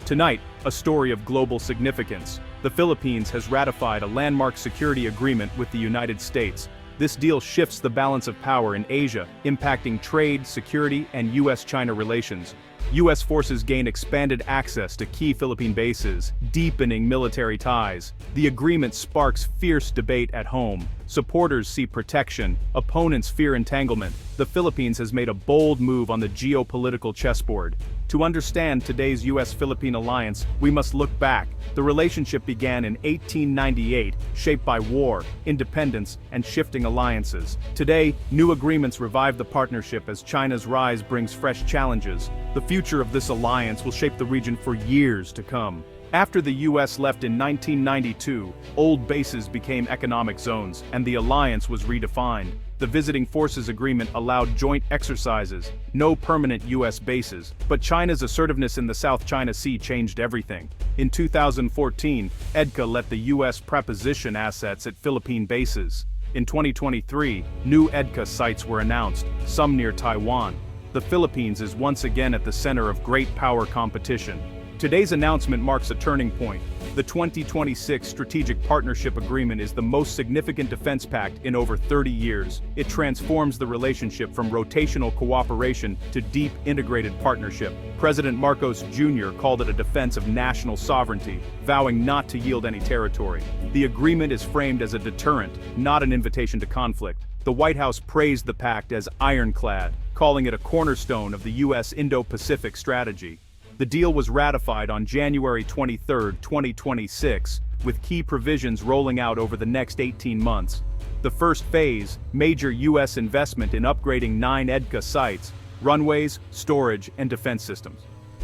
Tonight, a story of global significance. The Philippines has ratified a landmark security agreement with the United States. This deal shifts the balance of power in Asia, impacting trade, security, and U.S.-China relations. U.S. forces gain expanded access to key Philippine bases, deepening military ties. The agreement sparks fierce debate at home. Supporters see protection, opponents fear entanglement. The Philippines has made a bold move on the geopolitical chessboard. To understand today's U.S.-Philippine alliance, we must look back. The relationship began in 1898, shaped by war, independence, and shifting alliances. Today, new agreements revive the partnership as China's rise brings fresh challenges. The future of this alliance will shape the region for years to come. After the U.S. left in 1992, old bases became economic zones, and the alliance was redefined. The Visiting Forces Agreement allowed joint exercises, no permanent U.S. bases, but China's assertiveness in the South China Sea changed everything. In 2014, EDCA let the U.S. preposition assets at Philippine bases. In 2023, new EDCA sites were announced, some near Taiwan. The Philippines is once again at the center of great power competition. Today's announcement marks a turning point. The 2026 Strategic Partnership Agreement is the most significant defense pact in over 30 years. It transforms the relationship from rotational cooperation to deep integrated partnership. President Marcos Jr. called it a defense of national sovereignty, vowing not to yield any territory. The agreement is framed as a deterrent, not an invitation to conflict. The White House praised the pact as ironclad, calling it a cornerstone of the U.S. Indo-Pacific strategy. The deal was ratified on January 23, 2026, with key provisions rolling out over the next 18 months. The first phase, major U.S. investment in upgrading 9 EDCA sites, runways, storage, and defense systems.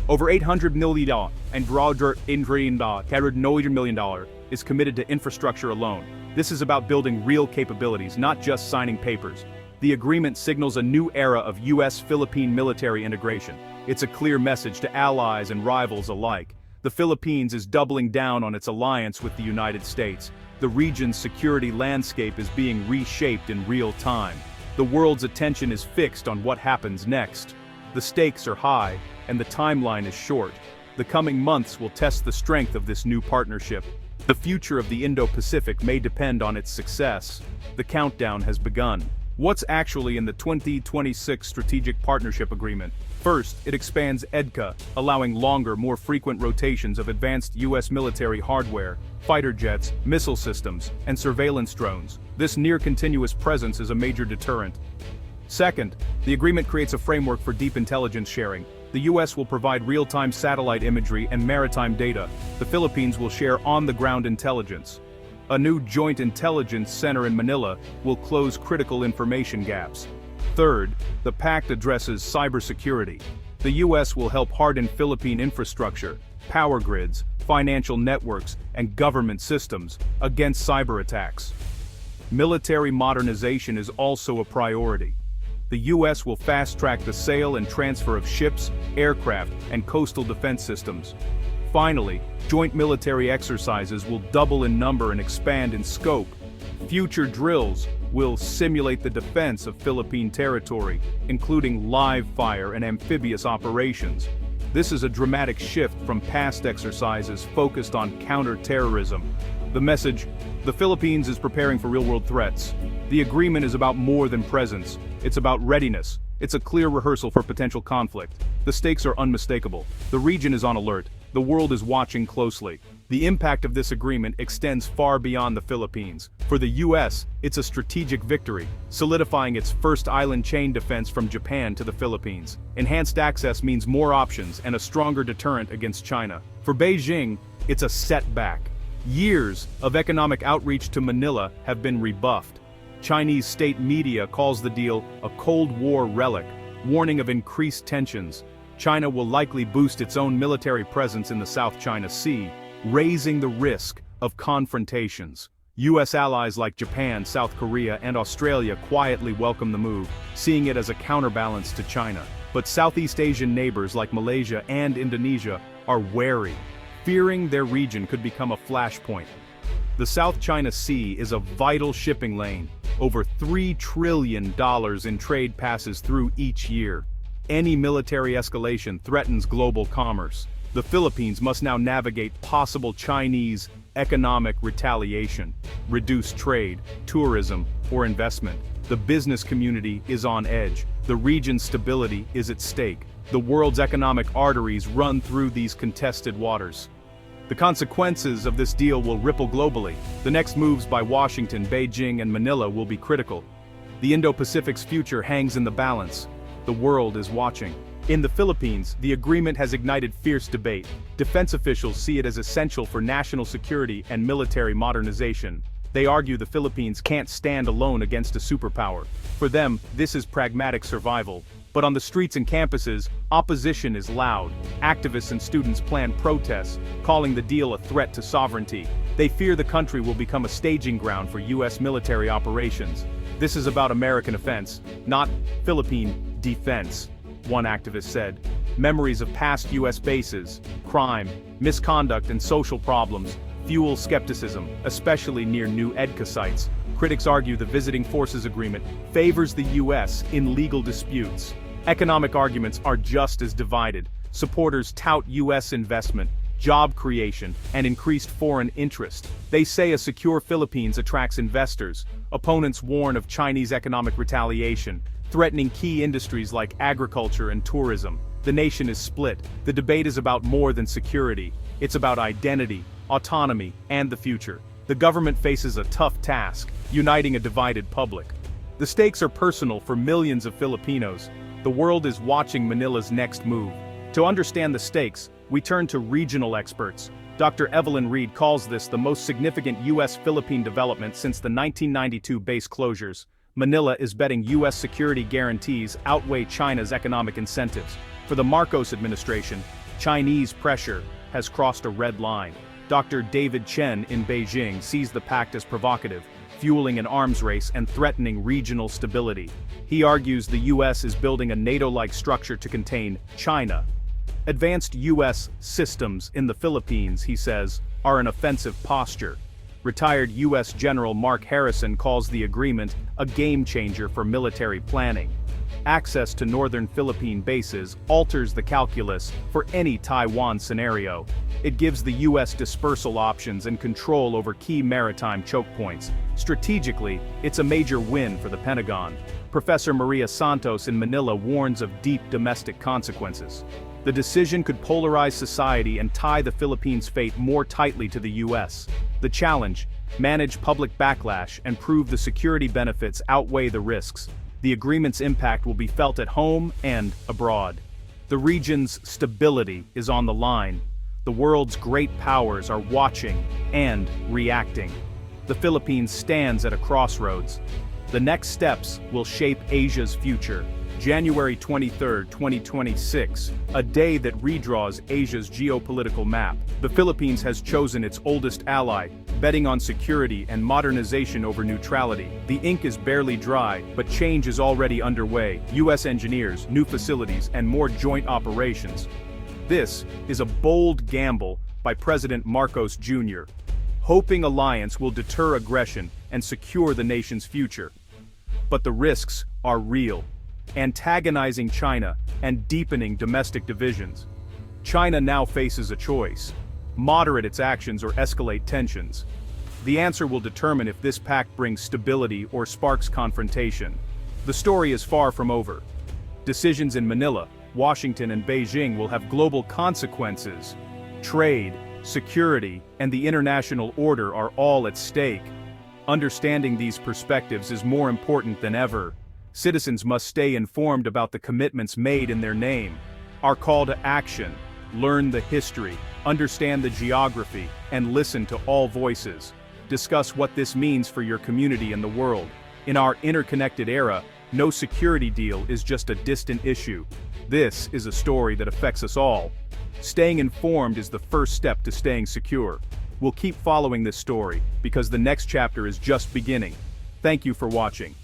Over $800 million and $900 million is committed to infrastructure alone. This is about building real capabilities, not just signing papers. The agreement signals a new era of U.S.-Philippine military integration. It's a clear message to allies and rivals alike. The Philippines is doubling down on its alliance with the United States. The region's security landscape is being reshaped in real time. The world's attention is fixed on what happens next. The stakes are high, and the timeline is short. The coming months will test the strength of this new partnership. The future of the Indo-Pacific may depend on its success. The countdown has begun. What's actually in the 2026 Strategic Partnership Agreement? First, it expands EDCA, allowing longer, more frequent rotations of advanced U.S. military hardware, fighter jets, missile systems, and surveillance drones. This near-continuous presence is a major deterrent. Second, the agreement creates a framework for deep intelligence sharing. The U.S. will provide real-time satellite imagery and maritime data. The Philippines will share on-the-ground intelligence. A new joint intelligence center in Manila will close critical information gaps. Third, the pact addresses cybersecurity. The U.S. will help harden Philippine infrastructure, power grids, financial networks, and government systems against cyber attacks. Military modernization is also a priority. The U.S. will fast-track the sale and transfer of ships, aircraft, and coastal defense systems. Finally, joint military exercises will double in number and expand in scope. Future drills will simulate the defense of Philippine territory, including live fire and amphibious operations. This is a dramatic shift from past exercises focused on counter-terrorism. The message: the Philippines is preparing for real-world threats. The agreement is about more than presence. It's about readiness. It's a clear rehearsal for potential conflict. The stakes are unmistakable. The region is on alert. The world is watching closely. The impact of this agreement extends far beyond the Philippines. For the U.S., it's a strategic victory, solidifying its first island chain defense from Japan to the Philippines. Enhanced access means more options and a stronger deterrent against China. For Beijing, it's a setback. Years of economic outreach to Manila have been rebuffed. Chinese state media calls the deal a Cold War relic, warning of increased tensions. China will likely boost its own military presence in the South China Sea, raising the risk of confrontations. U.S. allies like Japan, South Korea, and Australia quietly welcome the move, seeing it as a counterbalance to China. But Southeast Asian neighbors like Malaysia and Indonesia are wary, fearing their region could become a flashpoint. The South China Sea is a vital shipping lane. Over $3 trillion in trade passes through each year. Any military escalation threatens global commerce. The Philippines must now navigate possible Chinese economic retaliation, reduce trade, tourism, or investment. The business community is on edge. The region's stability is at stake. The world's economic arteries run through these contested waters. The consequences of this deal will ripple globally. The next moves by Washington, Beijing, and Manila will be critical. The Indo-Pacific's future hangs in the balance. The world is watching. In the Philippines, the agreement has ignited fierce debate. Defense officials see it as essential for national security and military modernization. They argue the Philippines can't stand alone against a superpower. For them, this is pragmatic survival. But on the streets and campuses, opposition is loud. Activists and students plan protests, calling the deal a threat to sovereignty. They fear the country will become a staging ground for U.S. military operations. This is about American offense, not Philippine defense, one activist said. Memories of past U.S. bases, crime, misconduct, and social problems fuel skepticism, especially near new EDCA sites. Critics argue the Visiting Forces Agreement favors the U.S. in legal disputes. Economic arguments are just as divided. Supporters tout U.S. investment, job creation, and increased foreign interest. They say a secure Philippines attracts investors. Opponents warn of Chinese economic retaliation, threatening key industries like agriculture and tourism. The nation is split. The debate is about more than security. It's about identity, autonomy, and the future. The government faces a tough task, uniting a divided public. The stakes are personal for millions of Filipinos. The world is watching Manila's next move. To understand the stakes, we turn to regional experts. Dr. Evelyn Reed calls this the most significant U.S.-Philippine development since the 1992 base closures. Manila is betting U.S. security guarantees outweigh China's economic incentives. For the Marcos administration, Chinese pressure has crossed a red line. Dr. David Chen in Beijing sees the pact as provocative, fueling an arms race and threatening regional stability. He argues the U.S. is building a NATO-like structure to contain China. Advanced U.S. systems in the Philippines, he says, are an offensive posture. Retired U.S. General Mark Harrison calls the agreement a game-changer for military planning. Access to northern Philippine bases alters the calculus for any Taiwan scenario. It gives the U.S. dispersal options and control over key maritime choke points. Strategically, it's a major win for the Pentagon. Professor Maria Santos in Manila warns of deep domestic consequences. The decision could polarize society and tie the Philippines' fate more tightly to the U.S. The challenge: manage public backlash and prove the security benefits outweigh the risks. The agreement's impact will be felt at home and abroad. The region's stability is on the line. The world's great powers are watching and reacting. The Philippines stands at a crossroads. The next steps will shape Asia's future. January 23, 2026, a day that redraws Asia's geopolitical map. The Philippines has chosen its oldest ally, betting on security and modernization over neutrality. The ink is barely dry, but change is already underway. U.S. engineers, new facilities, and more joint operations. This is a bold gamble by President Marcos Jr., hoping alliance will deter aggression and secure the nation's future. But the risks are real. Antagonizing China and deepening domestic divisions. China now faces a choice: moderate its actions or escalate tensions. The answer will determine if this pact brings stability or sparks confrontation. The story is far from over. Decisions in Manila, Washington, and Beijing will have global consequences. Trade, security, and the international order are all at stake. Understanding these perspectives is more important than ever. Citizens must stay informed about the commitments made in their name. Our call to action: learn the history, understand the geography, and listen to all voices. Discuss what this means for your community and the world. In our interconnected era, no security deal is just a distant issue. This is a story that affects us all. Staying informed is the first step to staying secure. We'll keep following this story, because the next chapter is just beginning. Thank you for watching.